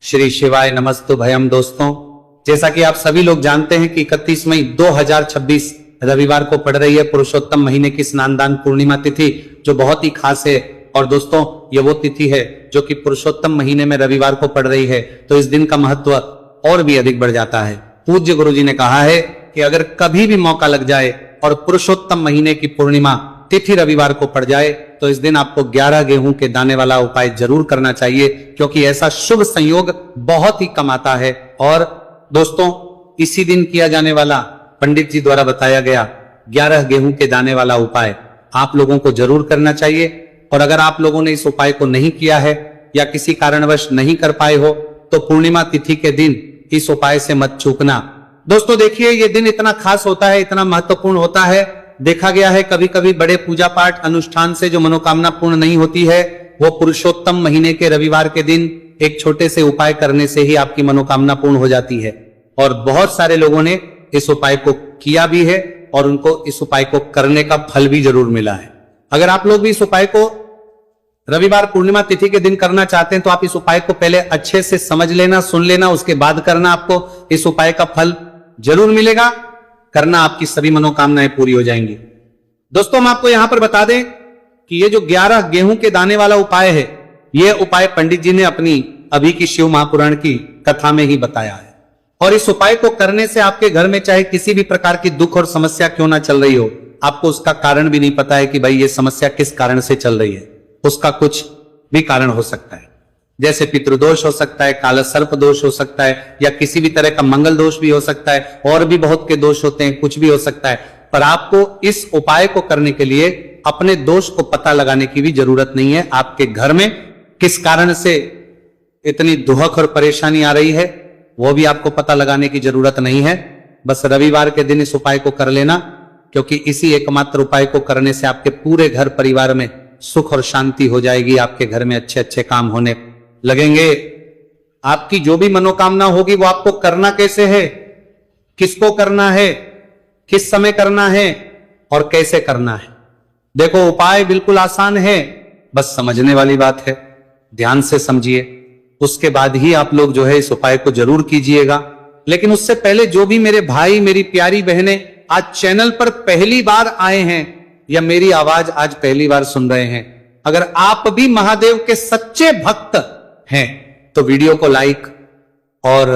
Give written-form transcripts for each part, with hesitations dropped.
श्री शिवाय नमस्तु भयम। दोस्तों, जैसा कि आप सभी लोग जानते हैं कि 31 मई 2026 रविवार को पड़ रही है पुरुषोत्तम महीने की स्नानदान पूर्णिमा तिथि, जो बहुत ही खास है। और दोस्तों, ये वो तिथि है जो कि पुरुषोत्तम महीने में रविवार को पड़ रही है, तो इस दिन का महत्व और भी अधिक बढ़ जाता है। पूज्य गुरुजी ने कहा है कि अगर कभी भी मौका लग जाए और पुरुषोत्तम महीने की पूर्णिमा तिथि रविवार को पड़ जाए तो इस दिन आपको 11 गेहूं के दाने वाला उपाय जरूर करना चाहिए, क्योंकि ऐसा शुभ संयोग बहुत ही कम आता है। और दोस्तों, इसी दिन किया जाने वाला पंडित जी द्वारा बताया गया 11 गेहूं के दाने वाला उपाय आप लोगों को जरूर करना चाहिए। और अगर आप लोगों ने इस उपाय को नहीं किया है या किसी कारणवश नहीं कर पाए हो तो पूर्णिमा तिथि के दिन इस उपाय से मत चूकना। दोस्तों देखिए, ये दिन इतना खास होता है, इतना महत्वपूर्ण होता है। देखा गया है कभी कभी बड़े पूजा पाठ अनुष्ठान से जो मनोकामना पूर्ण नहीं होती है, वो पुरुषोत्तम महीने के रविवार के दिन एक छोटे से उपाय करने से ही आपकी मनोकामना पूर्ण हो जाती है। और बहुत सारे लोगों ने इस उपाय को किया भी है और उनको इस उपाय को करने का फल भी जरूर मिला है। अगर आप लोग भी इस उपाय को रविवार पूर्णिमा तिथि के दिन करना चाहते हैं तो आप इस उपाय को पहले अच्छे से समझ लेना, सुन लेना, उसके बाद करना। आपको इस उपाय का फल जरूर मिलेगा, करना, आपकी सभी मनोकामनाएं पूरी हो जाएंगी। दोस्तों, हम आपको यहां पर बता दें कि ये जो 11 गेहूं के दाने वाला उपाय है, यह उपाय पंडित जी ने अपनी अभी की शिव महापुराण की कथा में ही बताया है। और इस उपाय को करने से आपके घर में चाहे किसी भी प्रकार की दुख और समस्या क्यों ना चल रही हो, आपको उसका कारण भी नहीं पता है कि भाई ये समस्या किस कारण से चल रही है, उसका कुछ भी कारण हो सकता है। जैसे पितृदोष हो सकता है, काला सर्प दोष हो सकता है, या किसी भी तरह का मंगल दोष भी हो सकता है, और भी बहुत के दोष होते हैं, कुछ भी हो सकता है। पर आपको इस उपाय को करने के लिए अपने दोष को पता लगाने की भी जरूरत नहीं है। आपके घर में किस कारण से इतनी दुहक और परेशानी आ रही है, वो भी आपको पता लगाने की जरूरत नहीं है। बस रविवार के दिन इस उपाय को कर लेना, क्योंकि इसी एकमात्र उपाय को करने से आपके पूरे घर परिवार में सुख और शांति हो जाएगी। आपके घर में अच्छे अच्छे काम होने लगेंगे। आपकी जो भी मनोकामना होगी वो आपको करना कैसे है, किसको करना है, किस समय करना है और कैसे करना है। देखो, उपाय बिल्कुल आसान है, बस समझने वाली बात है। ध्यान से समझिए, उसके बाद ही आप लोग जो है इस उपाय को जरूर कीजिएगा। लेकिन उससे पहले जो भी मेरे भाई, मेरी प्यारी बहनें आज चैनल पर पहली बार आए हैं या मेरी आवाज आज पहली बार सुन रहे हैं, अगर आप भी महादेव के सच्चे भक्त हैं तो वीडियो को लाइक और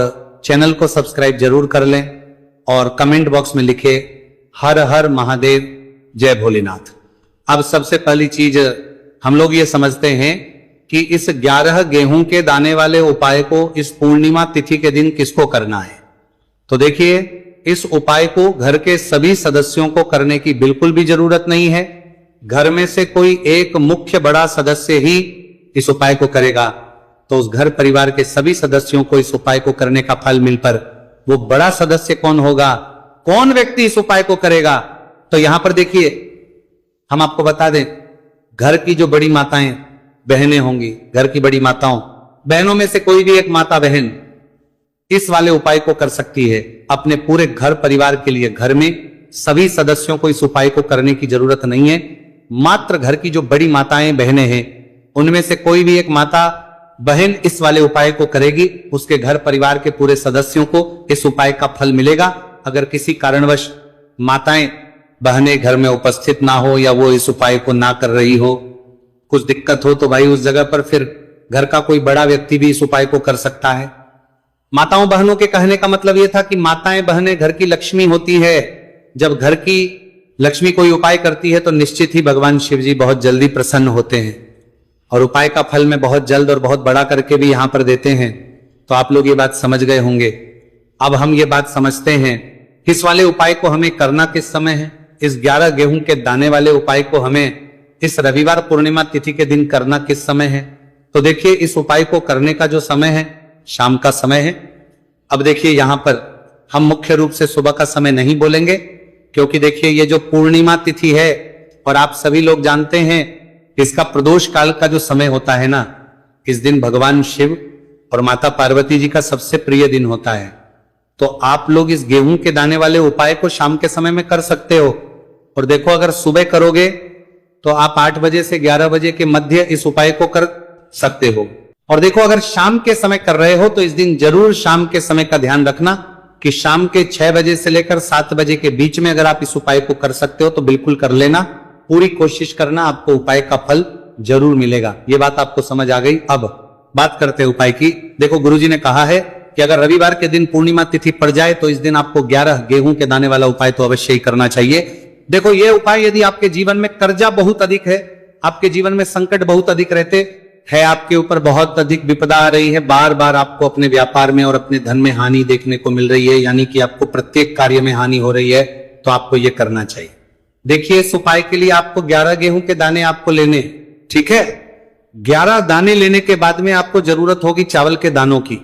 चैनल को सब्सक्राइब जरूर कर लें और कमेंट बॉक्स में लिखे हर हर महादेव, जय भोलेनाथ। अब सबसे पहली चीज हम लोग ये समझते हैं कि इस 11 गेहूं के दाने वाले उपाय को इस पूर्णिमा तिथि के दिन किसको करना है। तो देखिए, इस उपाय को घर के सभी सदस्यों को करने की बिल्कुल भी जरूरत नहीं है। घर में से कोई एक मुख्य बड़ा सदस्य ही इस उपाय को करेगा तो उस घर परिवार के सभी सदस्यों को इस उपाय को करने का फल मिल पर वो बड़ा सदस्य कौन होगा, कौन व्यक्ति इस उपाय को करेगा। तो यहां पर देखिए, हम आपको बता दें, घर की जो बड़ी माताएं बहनें होंगी, घर की बड़ी माताओं बहनों में से कोई भी एक माता बहन इस वाले उपाय को कर सकती है अपने पूरे घर परिवार के लिए। घर में सभी सदस्यों को इस उपाय को करने की जरूरत नहीं है। मात्र घर की जो बड़ी माताएं बहनें हैं उनमें से कोई भी एक माता बहन इस वाले उपाय को करेगी, उसके घर परिवार के पूरे सदस्यों को इस उपाय का फल मिलेगा। अगर किसी कारणवश माताएं बहनें घर में उपस्थित ना हो या वो इस उपाय को ना कर रही हो, कुछ दिक्कत हो, तो भाई उस जगह पर फिर घर का कोई बड़ा व्यक्ति भी इस उपाय को कर सकता है। माताओं बहनों के कहने का मतलब यह था कि माताएं बहनें घर की लक्ष्मी होती है। जब घर की लक्ष्मी कोई उपाय करती है तो निश्चित ही भगवान शिव जी बहुत जल्दी प्रसन्न होते हैं और उपाय का फल में बहुत जल्द और बहुत बड़ा करके भी यहां पर देते हैं। तो आप लोग ये बात समझ गए होंगे। अब हम ये बात समझते हैं किस वाले उपाय को हमें करना किस समय है। इस 11 गेहूं के दाने वाले उपाय को हमें इस रविवार पूर्णिमा तिथि के दिन करना किस समय है। तो देखिए, इस उपाय को करने का जो समय है शाम का समय है। अब देखिए, यहां पर हम मुख्य रूप से सुबह का समय नहीं बोलेंगे, क्योंकि देखिए ये जो पूर्णिमा तिथि है और आप सभी लोग जानते हैं इसका प्रदोष काल का जो समय होता है ना, इस दिन भगवान शिव और माता पार्वती जी का सबसे प्रिय दिन होता है। तो आप लोग इस गेहूं के दाने वाले उपाय को शाम के समय में कर सकते हो। और देखो, अगर सुबह करोगे तो आप 8 बजे से 11 बजे के मध्य इस उपाय को कर सकते हो। और देखो, अगर शाम के समय कर रहे हो तो इस दिन जरूर शाम के समय का ध्यान रखना कि शाम के 6 बजे से लेकर 7 बजे के बीच में अगर आप इस उपाय को कर सकते हो तो बिल्कुल कर लेना। पूरी कोशिश करना, आपको उपाय का फल जरूर मिलेगा। ये बात आपको समझ आ गई। अब बात करते हैं उपाय की। देखो, गुरुजी ने कहा है कि अगर रविवार के दिन पूर्णिमा तिथि पड़ जाए तो इस दिन आपको 11 गेहूं के दाने वाला उपाय तो अवश्य ही करना चाहिए। देखो, ये उपाय यदि आपके जीवन में कर्जा बहुत अधिक है, आपके जीवन में संकट बहुत अधिक रहते है, आपके ऊपर बहुत अधिक विपदा आ रही है, बार बार आपको अपने व्यापार में और अपने धन में हानि देखने को मिल रही है, यानी कि आपको प्रत्येक कार्य में हानि हो रही है, तो आपको यह करना चाहिए। देखिए, इस उपाय के लिए आपको 11 गेहूं के दाने आपको लेने, ठीक है। 11 दाने लेने के बाद में आपको जरूरत होगी चावल के दानों की।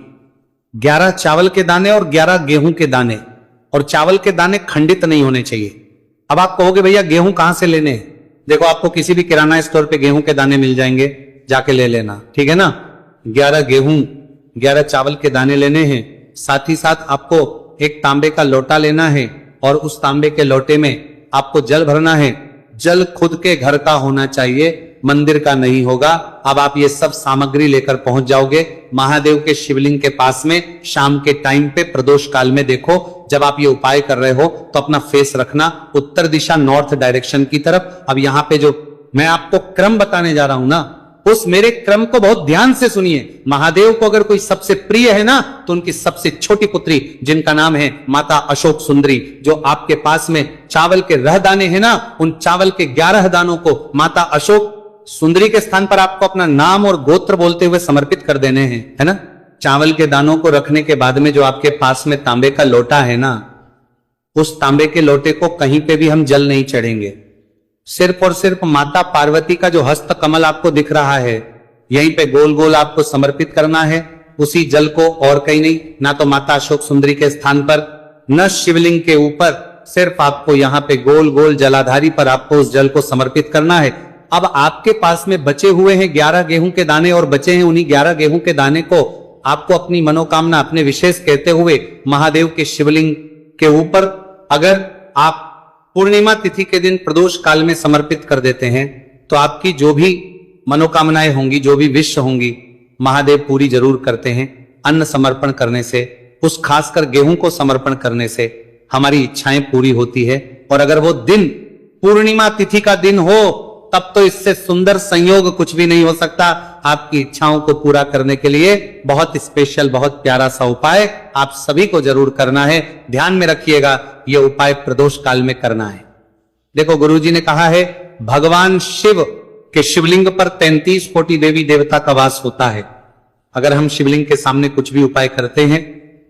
11 चावल के दाने और 11 गेहूं के दाने, और चावल के दाने खंडित नहीं होने चाहिए। अब आप कहोगे भैया गेहूं कहां से लेने हैं? देखो, आपको किसी भी किराना स्टोर पे गेहूं के दाने मिल जाएंगे, जाके ले लेना, ठीक है ना। 11 गेहूं, 11 चावल के दाने लेने हैं। साथ ही साथ आपको एक तांबे का लोटा लेना है और उस तांबे के लोटे में आपको जल भरना है। जल खुद के घर का होना चाहिए, मंदिर का नहीं होगा। अब आप ये सब सामग्री लेकर पहुंच जाओगे महादेव के शिवलिंग के पास में। शाम के टाइम पे प्रदोष काल में देखो, जब आप ये उपाय कर रहे हो तो अपना फेस रखना उत्तर दिशा, नॉर्थ डायरेक्शन की तरफ। अब यहां पे जो मैं आपको क्रम बताने जा रहा हूं ना, उस मेरे क्रम को बहुत ध्यान से सुनिए। महादेव को अगर कोई सबसे प्रिय है ना, तो उनकी सबसे छोटी पुत्री, जिनका नाम है माता अशोक सुंदरी, जो आपके पास में चावल के रह दाने हैं ना, उन चावल के 11 दानों को माता अशोक सुंदरी के स्थान पर आपको अपना नाम और गोत्र बोलते हुए समर्पित कर देने हैं, है ना। चावल के दानों को रखने के बाद में जो आपके पास में तांबे का लोटा है ना, उस तांबे के लोटे को कहीं पे भी हम जल नहीं चढ़ेंगे। सिर्फ और सिर्फ माता पार्वती का जो हस्त कमल आपको दिख रहा है, यहीं पे गोल गोल आपको समर्पित करना है उसी जल को, और कहीं नहीं। ना तो माता अशोक सुंदरी के स्थान पर, न शिवलिंग के ऊपर, सिर्फ आपको यहाँ पे गोल गोल जलाधारी पर आपको उस जल को समर्पित करना है। अब आपके पास में बचे हुए हैं 11 गेहूं के दाने, और बचे हैं उन्हीं 11 गेहूं के दाने को आपको अपनी मनोकामना, अपने विशेष कहते हुए महादेव के शिवलिंग के ऊपर अगर आप पूर्णिमा तिथि के दिन प्रदोष काल में समर्पित कर देते हैं तो आपकी जो भी मनोकामनाएं होंगी, जो भी विश होंगी, महादेव पूरी जरूर करते हैं। अन्न समर्पण करने से, उस खासकर गेहूं को समर्पण करने से हमारी इच्छाएं पूरी होती है। और अगर वो दिन पूर्णिमा तिथि का दिन हो, तब तो इससे सुंदर संयोग कुछ भी नहीं हो सकता। आपकी इच्छाओं को पूरा करने के लिए बहुत स्पेशल, बहुत प्यारा सा उपाय आप सभी को जरूर करना है। ध्यान में रखिएगा, यह उपाय प्रदोष काल में करना है। देखो, गुरुजी ने कहा है भगवान शिव के शिवलिंग पर 33 कोटि देवी देवता का वास होता है। अगर हम शिवलिंग के सामने कुछ भी उपाय करते हैं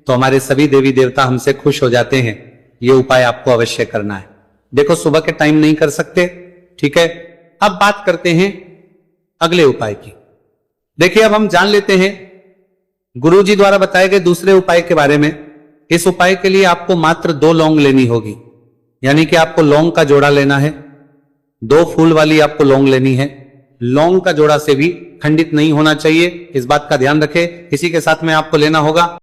तो हमारे सभी देवी देवता हमसे खुश हो जाते हैं। यह उपाय आपको अवश्य करना है। देखो, सुबह के टाइम नहीं कर सकते, ठीक है। अब बात करते हैं अगले उपाय की। देखिए, अब हम जान लेते हैं गुरुजी द्वारा बताए गए दूसरे उपाय के बारे में। इस उपाय के लिए आपको मात्र 2 लौंग लेनी होगी, यानी कि आपको लौंग का जोड़ा लेना है। 2 फूल वाली आपको लौंग लेनी है। लौंग का जोड़ा से भी खंडित नहीं होना चाहिए, इस बात का ध्यान रखें। इसी के साथ में आपको लेना होगा